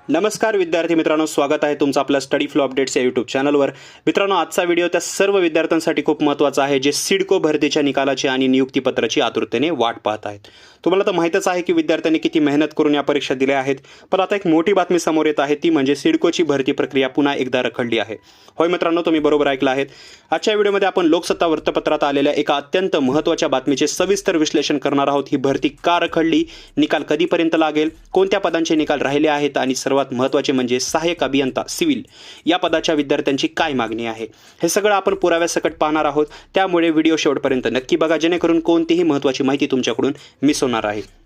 नमस्कार विद्यार्थी मित्रांनो, स्वागत आहे तुमचं आपल्या स्टडी फ्लो अपडेट्स या यूट्यूब चॅनलवर। मित्रांनो, आजचा व्हिडिओ त्या सर्व विद्यार्थ्यांसाठी खूप महत्त्वाचा आहे जे सिडको भरतीच्या निकालाची आणि नियुक्तीपत्राची आतुरतेने वाट पाहत आहेत। तुम्हाला तर माहितच आहे की विद्यार्थ्यांनी किती मेहनत करून या परीक्षा दिल्या आहेत, पण आता एक मोठी बातमी समोर येत आहे, ती म्हणजे सिडकोची भरती प्रक्रिया पुन्हा एकदा रखडली आहे। होय मित्रांनो, तुम्ही बरोबर ऐकलं आहेत। आजच्या व्हिडिओमध्ये आपण लोकसत्ता वृत्तपत्रात आलेल्या एका अत्यंत महत्त्वाच्या बातमीचे सविस्तर विश्लेषण करणार आहोत। ही भरती का रखडली, निकाल कधीपर्यंत लागेल, कोणत्या पदांचे निकाल राहिले आहेत आणि सर्वात महत्त्वाचे म्हणजे सहाय्यक अभियंता सिव्हिल या पदाच्या विद्यार्थ्यांची काय मागणी आहे, हे सगळं आपण पुराव्यासकट पाहणार आहोत। त्यामुळे व्हिडिओ शेवटपर्यंत नक्की बघा, जेणेकरून कोणतीही महत्त्वाची माहिती तुमच्याकडून मिस होणार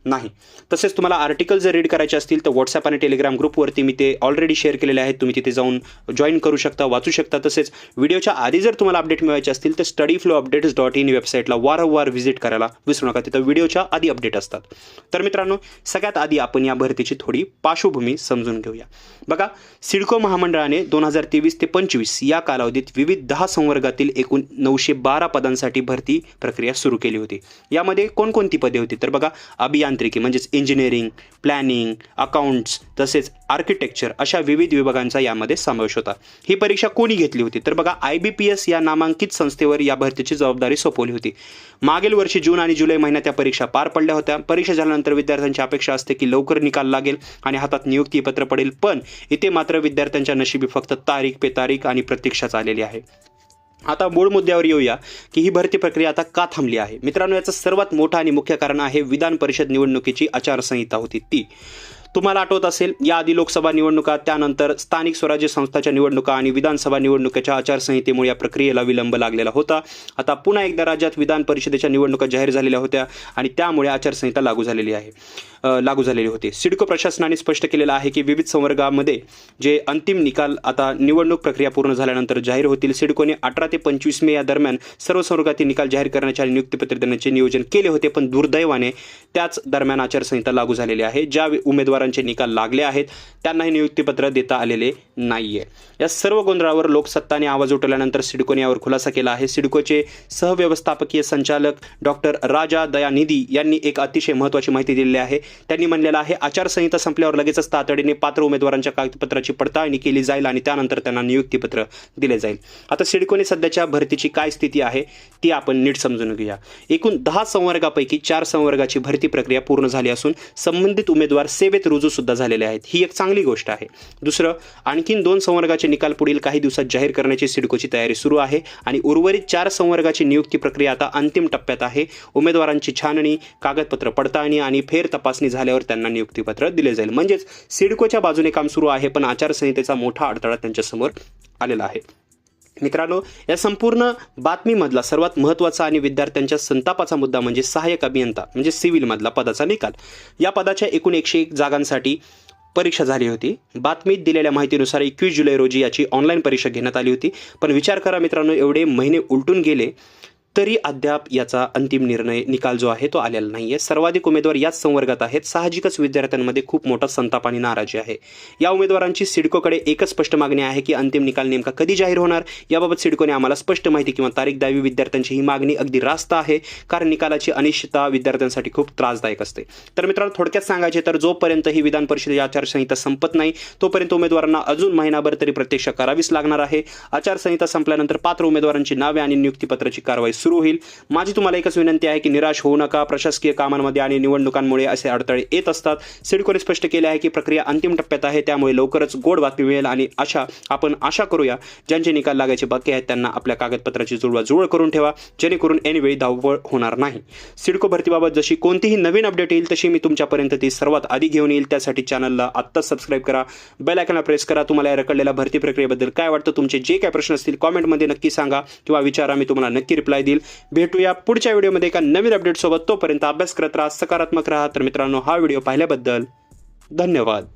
नाही। तसेच तुम्हाला आर्टिकल जर रीड करायचे असतील तर व्हॉट्सअप आणि टेलिग्राम ग्रुपवरती मी ते ऑलरेडी शेअर केलेले आहेत, तुम्ही तिथे जाऊन जॉईन करू शकता, वाचू शकता। तसेच व्हिडिओच्या आधी जर तुम्हाला अपडेट मिळवायचे असतील तर studyflowupdates.in वेबसाईटला वारंवार व्हिजिट करायला विसरू नका, तिथं व्हिडिओच्या आधी अपडेट असतात। तर मित्रांनो, सगळ्यात आधी आपण या भरतीची थोडी पार्श्वभूमी समजून घेऊया। बघा, सिडको महामंडळाने 2023 ते 25 या कालावधीत विविध 10 संवर्गातील एकूण 912 पदांसाठी भरती प्रक्रिया सुरू केली होती। यामध्ये कोणकोणती पदे होती तर बघा, अभियांत्रिकी म्हणजेच इंजिनिअरिंग, प्लॅनिंग, अकाउंट्स तसेच आर्किटेक्चर अशा विविध विभागांचा यामध्ये समावेश होता। ही परीक्षा कोणी घेतली होती तर बघा, IBPS या नामांकित संस्थेवर या भरतीची जबाबदारी सोपवली होती। मागील वर्षी जून आणि जुलै महिन्यात त्या परीक्षा पार पडल्या होत्या। परीक्षा झाल्यानंतर विद्यार्थ्यांची अपेक्षा असते की लवकर निकाल लागेल आणि हातात नियुक्तीपत्र पडेल, पण इथे मात्र विद्यार्थ्यांच्या नशिबी फक्त तारीख पे तारीख आणि प्रतीक्षाच आलेली आहे। आता मूळ मुद्द्यावर येऊया की ही भरती प्रक्रिया आता का थांबली आहे। मित्रांनो, याचं सर्वात मोठं आणि मुख्य कारण आहे विधान परिषद निवडणुकीची आचारसंहिता होती ती। तुम्हाला आठवत असेल, याआधी लोकसभा निवडणुका, त्यानंतर स्थानिक स्वराज्य संस्थांच्या निवडणुका आणि विधानसभा निवडणुकीच्या आचारसंहितेमुळे या प्रक्रियेला विलंब लागलेला होता। आता पुन्हा एकदा राज्यात विधान परिषदेच्या निवडणुका जाहीर झालेल्या होत्या आणि त्यामुळे आचारसंहिता लागू झालेली होती। सिडको प्रशासनाने स्पष्ट केलेलं आहे की विविध संवर्गामध्ये जे अंतिम निकाल आता निवडणूक प्रक्रिया पूर्ण झाल्यानंतर जाहीर होतील। सिडकोने 18 ते 25 मे या दरम्यान सर्व संवर्गातील निकाल जाहीर करण्याचे आणि नियुक्तीपत्र देण्याचे नियोजन केले होते, पण दुर्दैवाने त्याच दरम्यान आचारसंहिता लागू झालेली आहे। ज्या उमेदवारांचे निकाल लागले आहेत त्यांनाही नियुक्तीपत्र देता आलेले नाहीये। या सर्व गोंधळावर लोकसत्ताने आवाज उठवल्यानंतर सिडकोने यावर खुलासा केला आहे। सिडकोचे सहव्यवस्थापकीय संचालक डॉक्टर राजा दयानिधी यांनी एक अतिशय महत्त्वाची माहिती दिलेली आहे। त्यांनी म्हणलेलं आहे, आचारसंहिता संपल्यावर लगेचच तातडीने पात्र उमेदवारांच्या कागदपत्राची पडताळणी केली जाईल आणि त्यानंतर त्यांना नियुक्तीपत्र दिले जाईल। आता सिडकोने सध्याच्या भरतीची काय स्थिती आहे ती आपण नीट समजून घेऊया। एकूण 10 संवर्गापैकी 4 संवर्गाची भरती प्रक्रिया पूर्ण झाली असून संबंधित उमेदवार सेवेत रुजू सुद्धा झालेले आहेत, ही एक चांगली गोष्ट आहे। दुसरं, आणखीन 2 संवर्गाचे निकाल पुढील काही दिवसात जाहीर करण्याची सिडकोची तयारी सुरू आहे आणि उर्वरित 4 संवर्गाची नियुक्ती प्रक्रिया आता अंतिम टप्प्यात आहे। उमेदवारांची छाननी, कागदपत्र पडताळणी आणि फेर तपासणी झाल्यावर त्यांना नियुक्तीपत्र दिले जाईल। म्हणजेच सिडकोच्या बाजूने काम सुरू आहे, पण आचारसंहितेचा मोठा अडथळा त्यांच्यासमोर आलेला आहे। मित्रांनो, या संपूर्ण बातमीमधला सर्वात महत्त्वाचा आणि विद्यार्थ्यांच्या संतापाचा मुद्दा म्हणजे सहाय्यक अभियंता म्हणजे सिव्हिल मधला पदाचा निकाल। या पदाच्या एकूण 101 जागांसाठी परीक्षा झाली होती। बातमीत दिलेल्या माहितीनुसार 21 जुलै रोजी याची ऑनलाईन परीक्षा घेण्यात आली होती, पण विचार करा मित्रांनो, एवढे महिने उलटून गेले तरी अद्याप याचा अंतिम निकाल जो आहे तो आलेला नाहीये। सर्वाधिक उमेदवार याच संवर्गात आहेत। साहजिकच विद्यार्थ्यांमध्ये खूप मोठा संताप आणि नाराजी आहे। या उमेदवारांची सिडकोकडे एकच स्पष्ट मागणी आहे की अंतिम निकाल नेमका कधी जाहीर होणार याबाबत सिडकोने आम्हाला स्पष्ट माहिती किंवा तारीख द्यावी। विद्यार्थ्यांची ही मागणी अगदी रास्त आहे, कारण निकालाची अनिश्चितता विद्यार्थ्यांसाठी खूप त्रासदायक असते। तर मित्रांनो, थोडक्यात सांगायचे तर जोपर्यंत ही विधान परिषदेची आचारसंहिता संपत नाही तोपर्यंत उमेदवारांना अजून महिनाभर तरी प्रतीक्षा करावीच लागणार आहे। आचारसंहिता संपल्यानंतर पात्र उमेदवारांची नावे आणि नियुक्तीपत्राची कारवाई सुरू होईल। माझी तुम्हाला एकच विनंती आहे की निराश होऊ नका। प्रशासकीय कामांमध्ये आणि निवडणुकांमुळे असे अडथळे येत असतात। सिडकोने स्पष्ट केले आहे की प्रक्रिया अंतिम टप्प्यात आहे, त्यामुळे लवकरच गोड बातमी मिळेल आणि आपण आशा करूया ज्यांचे निकाल लागायचे बाकी आहेत त्यांना आपल्या कागदपत्राची जुळवाजुळव करून ठेवा, जेणेकरून ऐनवेळी धावपळ होणार नाही। सिडको भरतीबाबत जशी कोणतीही नवीन अपडेट येईल तशी मी तुमच्यापर्यंत ती सर्वात आधी घेऊन येईल। त्यासाठी चॅनलला आत्ताच सबस्क्राईब करा, बेल आयकॉनला प्रेस करा। तुम्हाला या रखडलेल्या भरती प्रक्रियेबद्दल काय वाटतं, तुमचे जे काही प्रश्न असतील कॉमेंटमध्ये नक्की सांगा किंवा विचारा, मी तुम्हाला नक्की रिप्लाय देईल। भेटूया पुढच्या व्हिडिओमध्ये एका नवीन अपडेट सोबत। तोपर्यंत अभ्यास करत राहा, सकारात्मक राहा। तर मित्रांनो, हा व्हिडिओ पाहिल्याबद्दल धन्यवाद।